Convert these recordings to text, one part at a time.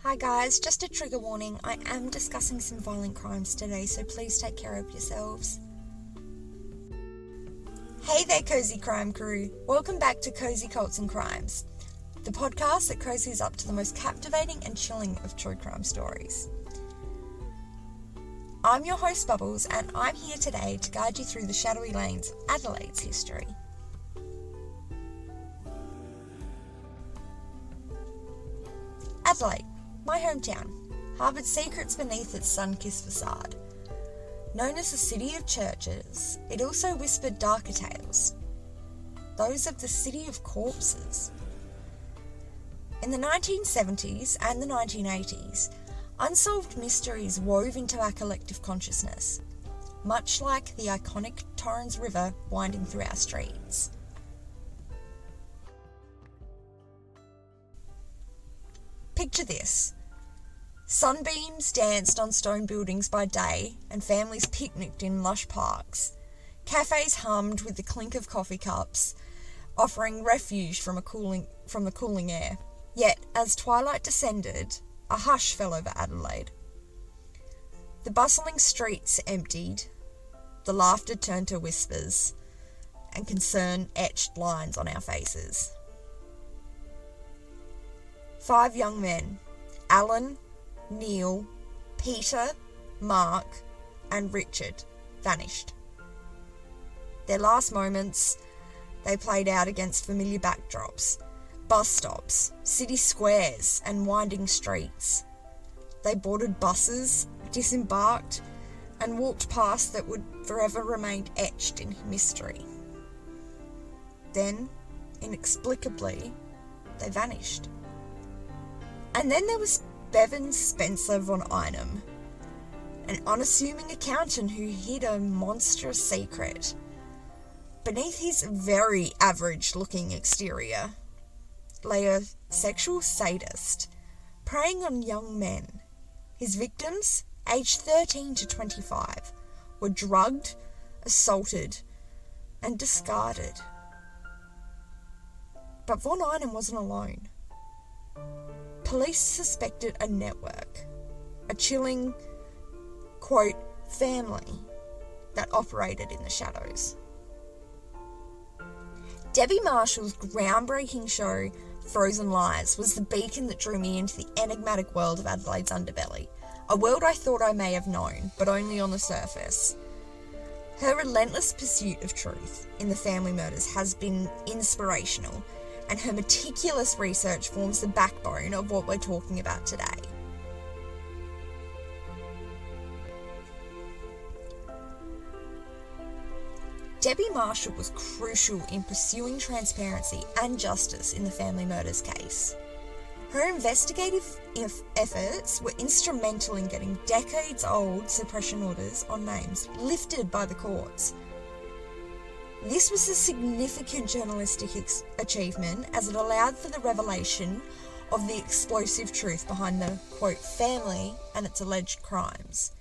Hi guys, just a trigger warning, I am discussing some violent crimes today, so please take care of yourselves. Hey there Cozy Crime Crew, welcome back to Cozy Cults and Crimes, the podcast that cozies up to the most captivating and chilling of true crime stories. I'm your host Bubbles, and I'm here today to guide you through the shadowy lanes of Adelaide's history. Adelaide, my hometown, harboured secrets beneath its sun-kissed facade. Known as the city of churches, it also whispered darker tales, those of the city of corpses. In the 1970s and the 1980s, unsolved mysteries wove into our collective consciousness, much like the iconic Torrens River winding through our streets. Picture this. Sunbeams danced on stone buildings by day and families picnicked in lush parks. Cafes hummed with the clink of coffee cups, offering refuge from the cooling air. Yet, as twilight descended, a hush fell over Adelaide. The bustling streets emptied, the laughter turned to whispers, and concern etched lines on our faces. 5 young men, Alan, Neil, Peter, Mark, and Richard, vanished. Their last moments, they played out against familiar backdrops, bus stops, city squares, and winding streets. They boarded buses, disembarked, and walked past that would forever remain etched in mystery. Then, inexplicably, they vanished. And then there was Bevan Spencer von Einem, an unassuming accountant who hid a monstrous secret beneath his very average-looking exterior lay a sexual sadist preying on young men. His victims, aged 13 to 25, were drugged, assaulted, and discarded. But von Einem wasn't alone. Police suspected a network, a chilling, quote, family that operated in the shadows. Debbie Marshall's groundbreaking show, Frozen Lives, was the beacon that drew me into the enigmatic world of Adelaide's underbelly, a world I thought I may have known, but only on the surface. Her relentless pursuit of truth in the family murders has been inspirational, and her meticulous research forms the backbone of what we're talking about today. Debbie Marshall was crucial in pursuing transparency and justice in the family murders case. Her investigative efforts were instrumental in getting decades-old suppression orders on names lifted by the courts. This was a significant journalistic achievement as it allowed for the revelation of the explosive truth behind the, quote, family and its alleged crimes.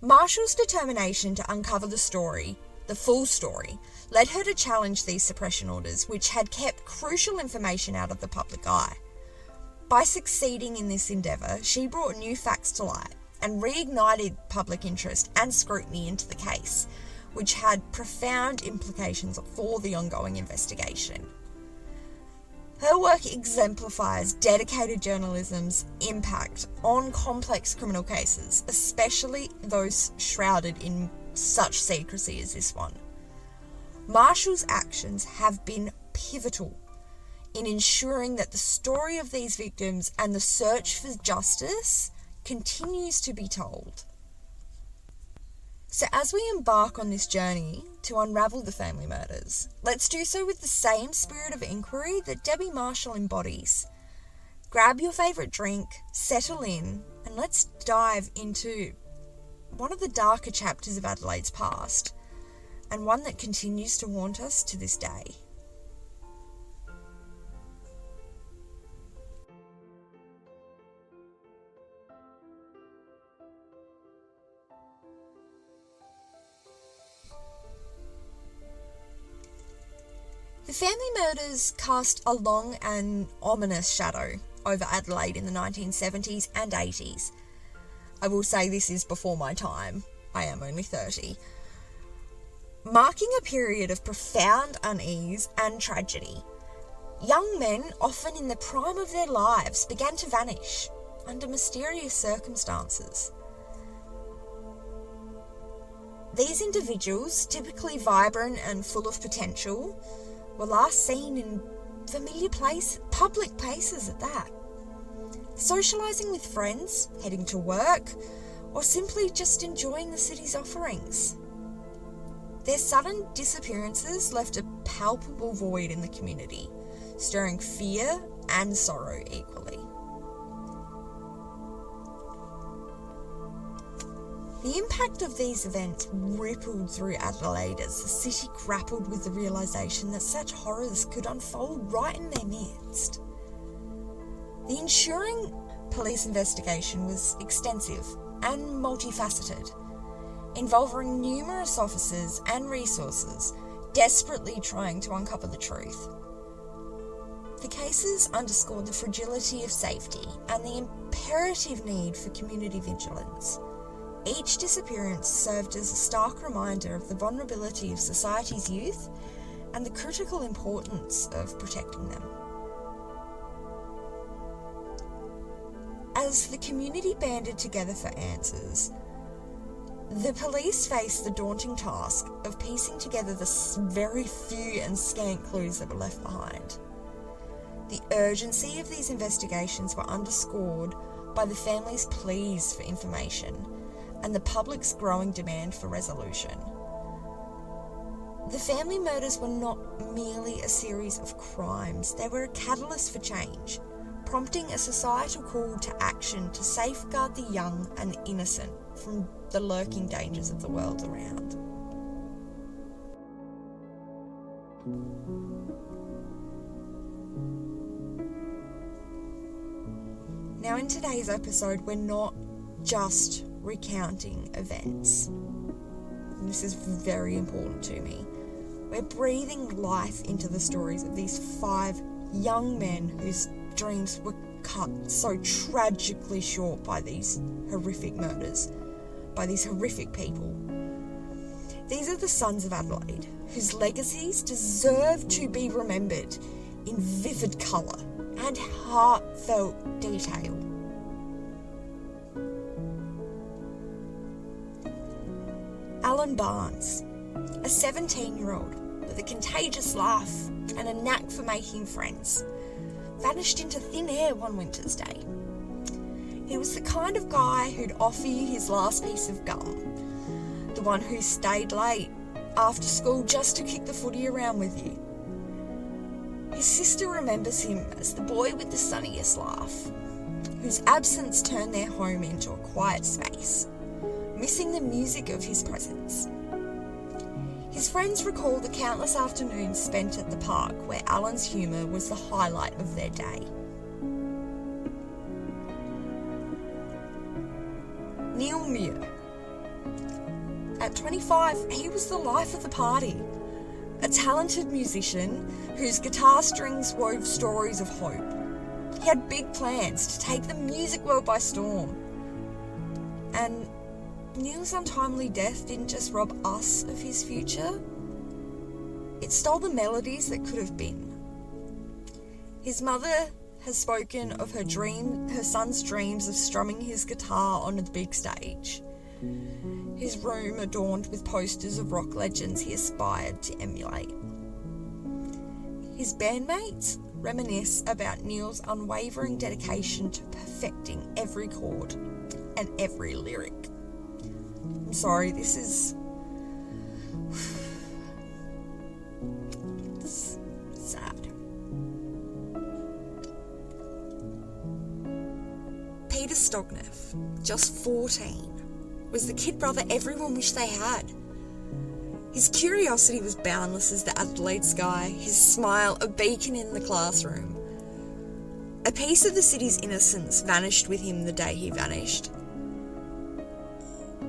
Marshall's determination to uncover the story, the full story, led her to challenge these suppression orders, which had kept crucial information out of the public eye. By succeeding in this endeavour, she brought new facts to light and reignited public interest and scrutiny into the case, which had profound implications for the ongoing investigation. Her work exemplifies dedicated journalism's impact on complex criminal cases, especially those shrouded in such secrecy as this one. Marshall's actions have been pivotal in ensuring that the story of these victims and the search for justice continues to be told. So as we embark on this journey to unravel the family murders, let's do so with the same spirit of inquiry that Debbie Marshall embodies. Grab your favourite drink, settle in, and let's dive into one of the darker chapters of Adelaide's past, and one that continues to haunt us to this day. The family murders cast a long and ominous shadow over Adelaide in the 1970s and 80s. I will say this is before my time. I am only 30. Marking a period of profound unease and tragedy. Young men, often in the prime of their lives, began to vanish under mysterious circumstances. These individuals, typically vibrant and full of potential, were last seen in familiar public places at that. Socialising with friends, heading to work, or simply just enjoying the city's offerings. Their sudden disappearances left a palpable void in the community, stirring fear and sorrow equally. The impact of these events rippled through Adelaide as the city grappled with the realisation that such horrors could unfold right in their midst. The ensuing police investigation was extensive and multifaceted, involving numerous officers and resources desperately trying to uncover the truth. The cases underscored the fragility of safety and the imperative need for community vigilance. Each disappearance served as a stark reminder of the vulnerability of society's youth and the critical importance of protecting them. As the community banded together for answers, the police faced the daunting task of piecing together the very few and scant clues that were left behind. The urgency of these investigations were underscored by the family's pleas for information and the public's growing demand for resolution. The family murders were not merely a series of crimes, they were a catalyst for change, prompting a societal call to action to safeguard the young and the innocent from the lurking dangers of the world around. Now, in today's episode, we're not just recounting events. And this is very important to me. We're breathing life into the stories of these 5 young men whose dreams were cut so tragically short by these horrific murders, by these horrific people. These are the sons of Adelaide, whose legacies deserve to be remembered in vivid colour and heartfelt detail. Alan Barnes, a 17-year-old with a contagious laugh and a knack for making friends, vanished into thin air one winter's day. He was the kind of guy who'd offer you his last piece of gum, the one who stayed late after school just to kick the footy around with you. His sister remembers him as the boy with the sunniest laugh, whose absence turned their home into a quiet space, missing the music of his presence. His friends recall the countless afternoons spent at the park where Alan's humour was the highlight of their day. Neil Muir. At 25, he was the life of the party, a talented musician whose guitar strings wove stories of hope. He had big plans to take the music world by storm. And Neil's untimely death didn't just rob us of his future, it stole the melodies that could have been. His mother has spoken of her son's dreams of strumming his guitar on the big stage, his room adorned with posters of rock legends he aspired to emulate. His bandmates reminisce about Neil's unwavering dedication to perfecting every chord and every lyric. I'm sorry, this is sad. Peter Stogneff, just 14, was the kid brother everyone wished they had. His curiosity was boundless as the Adelaide sky, his smile a beacon in the classroom. A piece of the city's innocence vanished with him the day he vanished.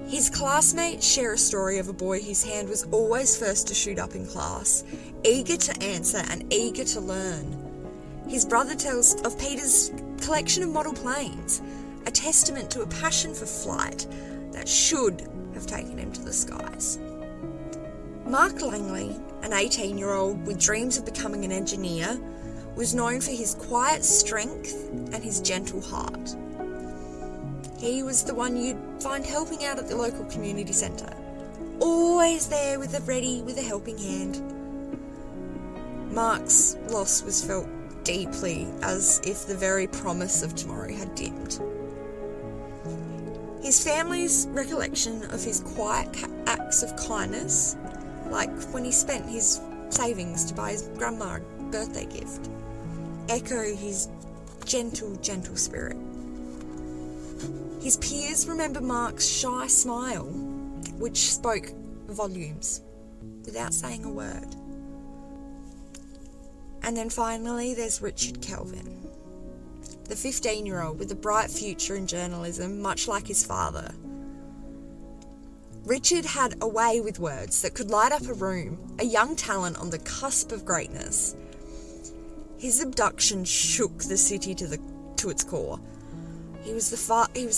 His classmates share a story of a boy whose hand was always first to shoot up in class, eager to answer and eager to learn. His brother tells of Peter's collection of model planes, a testament to a passion for flight that should have taken him to the skies. Mark Langley, an 18-year-old with dreams of becoming an engineer, was known for his quiet strength and his gentle heart. He was the one you'd find helping out at the local community centre, always there with a helping hand. Mark's loss was felt deeply, as if the very promise of tomorrow had dimmed. His family's recollection of his quiet acts of kindness, like when he spent his savings to buy his grandma a birthday gift, echo his gentle spirit. His peers remember Mark's shy smile, which spoke volumes, without saying a word. And then finally, there's Richard Kelvin, the 15-year-old with a bright future in journalism, much like his father. Richard had a way with words that could light up a room, a young talent on the cusp of greatness. His abduction shook the city to its core. He was the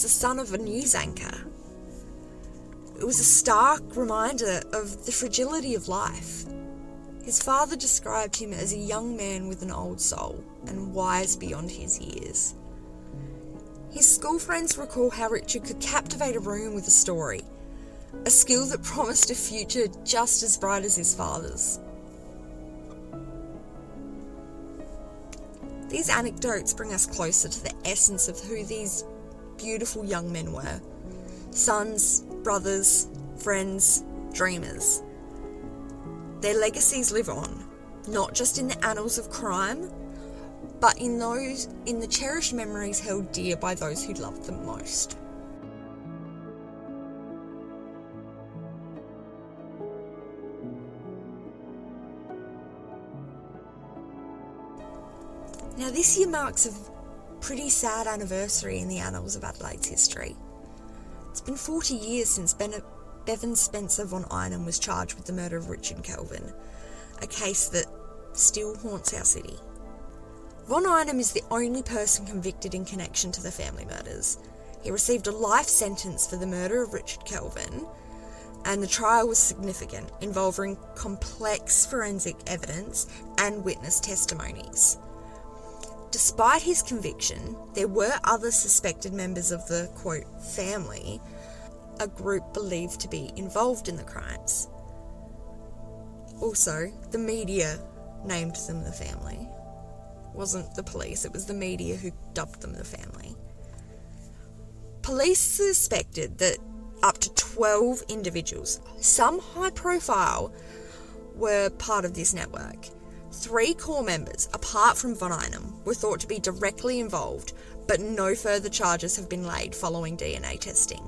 son of a news anchor. It was a stark reminder of the fragility of life. His father described him as a young man with an old soul and wise beyond his years. His school friends recall how Richard could captivate a room with a story, a skill that promised a future just as bright as his father's. These anecdotes bring us closer to the essence of who these beautiful young men were. Sons, brothers, friends, dreamers. Their legacies live on, not just in the annals of crime, but in the cherished memories held dear by those who loved them most. Now, this year marks a pretty sad anniversary in the annals of Adelaide's history. It's been 40 years since Bevan Spencer von Einem was charged with the murder of Richard Kelvin, a case that still haunts our city. Von Einem is the only person convicted in connection to the family murders. He received a life sentence for the murder of Richard Kelvin, and the trial was significant, involving complex forensic evidence and witness testimonies. Despite his conviction, there were other suspected members of the, quote, family, a group believed to be involved in the crimes. Also, the media named them the family. It wasn't the police, it was the media who dubbed them the family. Police suspected that up to 12 individuals, some high profile, were part of this network. 3 core members, apart from von Einem, were thought to be directly involved, but no further charges have been laid following DNA testing.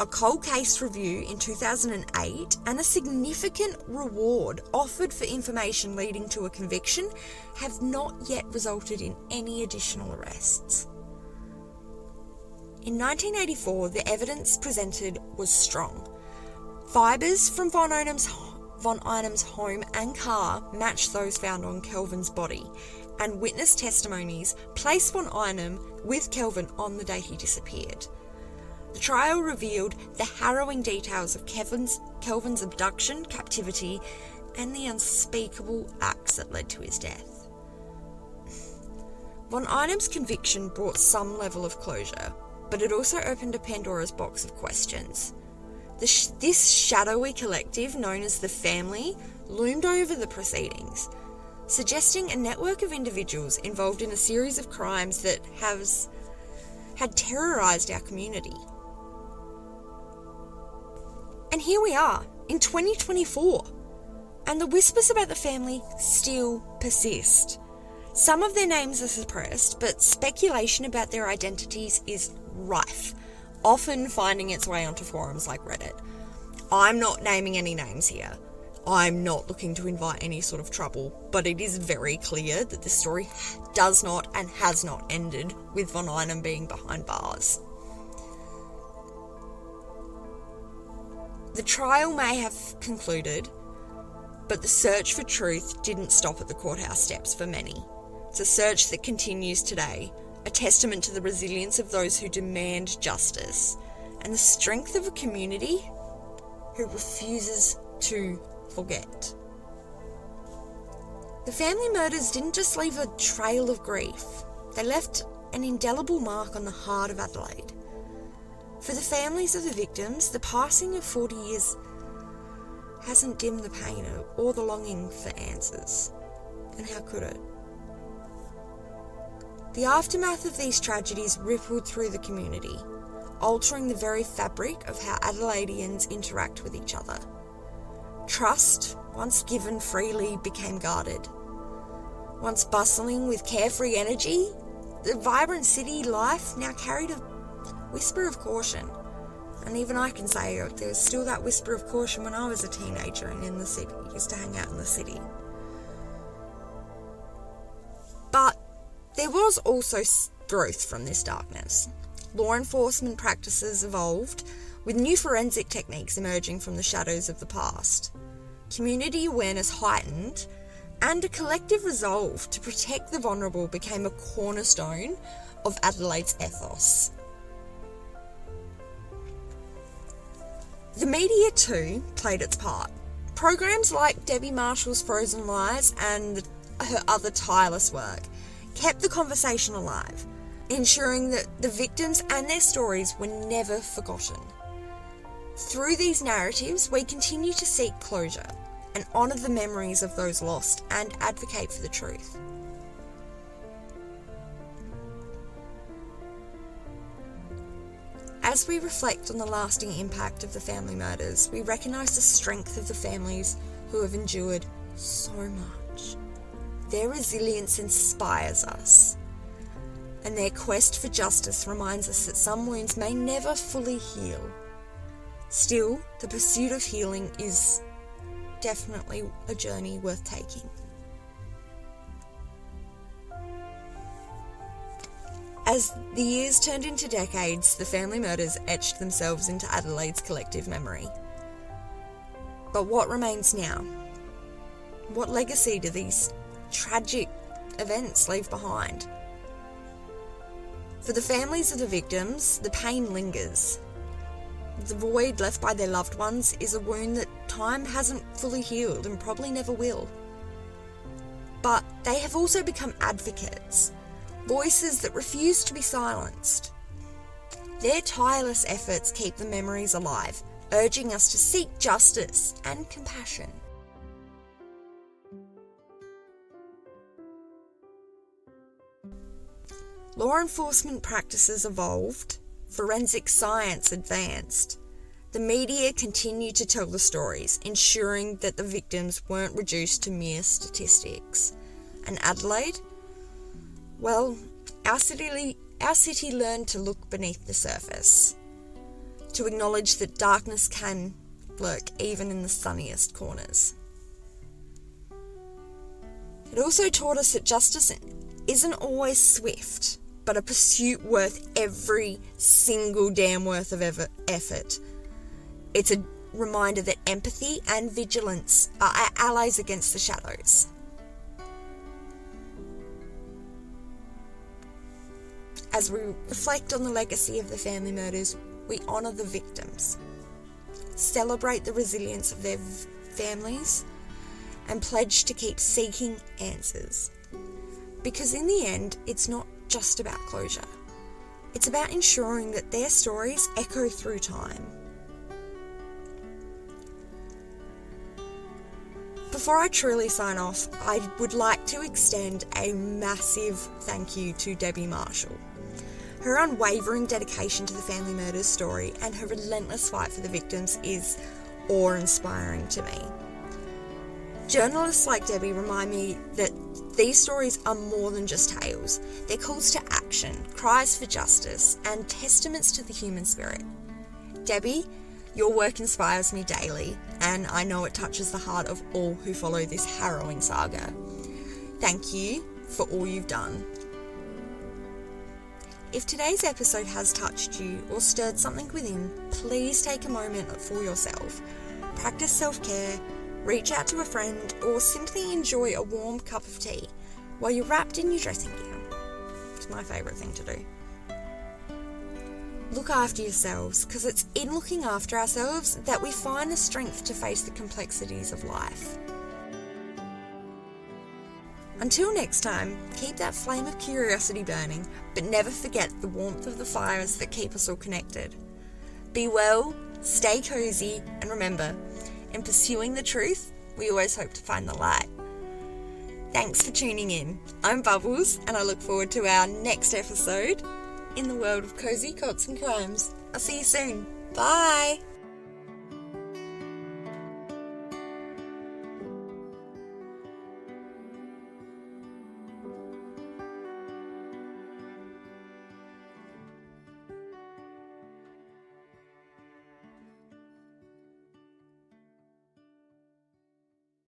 A cold case review in 2008 and a significant reward offered for information leading to a conviction have not yet resulted in any additional arrests. In 1984, the evidence presented was strong. Fibres from von Einem's home and car matched those found on Kelvin's body, and witness testimonies placed von Einem with Kelvin on the day he disappeared. The trial revealed the harrowing details of Kelvin's abduction, captivity, and the unspeakable acts that led to his death. Von Einem's conviction brought some level of closure, but it also opened a Pandora's box of questions. This shadowy collective, known as the family, loomed over the proceedings, suggesting a network of individuals involved in a series of crimes that had terrorised our community. And here we are, in 2024, and the whispers about the family still persist. Some of their names are suppressed, but speculation about their identities is rife, often finding its way onto forums like Reddit. I'm not naming any names here. I'm not looking to invite any sort of trouble, but it is very clear that the story does not and has not ended with von Einem being behind bars. The trial may have concluded, but the search for truth didn't stop at the courthouse steps for many. It's a search that continues today, a testament to the resilience of those who demand justice and the strength of a community who refuses to forget. The family murders didn't just leave a trail of grief, they left an indelible mark on the heart of Adelaide. For the families of the victims, the passing of 40 years hasn't dimmed the pain or the longing for answers. And how could it? The aftermath of these tragedies rippled through the community, altering the very fabric of how Adelaideans interact with each other. Trust, once given freely, became guarded. Once bustling with carefree energy, the vibrant city life now carried a whisper of caution. And even I can say there was still that whisper of caution when I was a teenager and in the city, used to hang out in the city. But there was also growth from this darkness. Law enforcement practices evolved, with new forensic techniques emerging from the shadows of the past. Community awareness heightened, and a collective resolve to protect the vulnerable became a cornerstone of Adelaide's ethos. The media too played its part. Programs like Debbie Marshall's Frozen Lies and her other tireless work kept the conversation alive, ensuring that the victims and their stories were never forgotten. Through these narratives, we continue to seek closure and honour the memories of those lost and advocate for the truth. As we reflect on the lasting impact of the family murders, we recognise the strength of the families who have endured so much. Their resilience inspires us, and their quest for justice reminds us that some wounds may never fully heal. Still, the pursuit of healing is definitely a journey worth taking. As the years turned into decades, the family murders etched themselves into Adelaide's collective memory. But what remains now? What legacy do these tragic events leave behind? For the families of the victims, the pain lingers. The void left by their loved ones is a wound that time hasn't fully healed and probably never will. But they have also become advocates, voices that refuse to be silenced. Their tireless efforts keep the memories alive, urging us to seek justice and compassion. Law enforcement practices evolved, forensic science advanced. The media continued to tell the stories, ensuring that the victims weren't reduced to mere statistics. And Adelaide? Well, our city learned to look beneath the surface, to acknowledge that darkness can lurk even in the sunniest corners. It also taught us that justice isn't always swift, but a pursuit worth every single damn worth of effort. It's a reminder that empathy and vigilance are our allies against the shadows. As we reflect on the legacy of the family murders, we honour the victims, celebrate the resilience of their families, and pledge to keep seeking answers. Because in the end, it's not just about closure. It's about ensuring that their stories echo through time. Before I truly sign off, I would like to extend a massive thank you to Debbie Marshall. Her unwavering dedication to the family murders story and her relentless fight for the victims is awe-inspiring to me. Journalists like Debbie remind me that these stories are more than just tales. They're calls to action, cries for justice, and testaments to the human spirit. Debbie, your work inspires me daily, and I know it touches the heart of all who follow this harrowing saga. Thank you for all you've done. If today's episode has touched you or stirred something within, please take a moment for yourself. Practice self-care, reach out to a friend, or simply enjoy a warm cup of tea while you're wrapped in your dressing gown. It's my favourite thing to do. Look after yourselves, because it's in looking after ourselves that we find the strength to face the complexities of life. Until next time, keep that flame of curiosity burning, but never forget the warmth of the fires that keep us all connected. Be well, stay cozy, and remember, in pursuing the truth, we always hope to find the light. Thanks for tuning in. I'm Bubbles, and I look forward to our next episode in the world of cozy cots and crimes. I'll see you soon. Bye!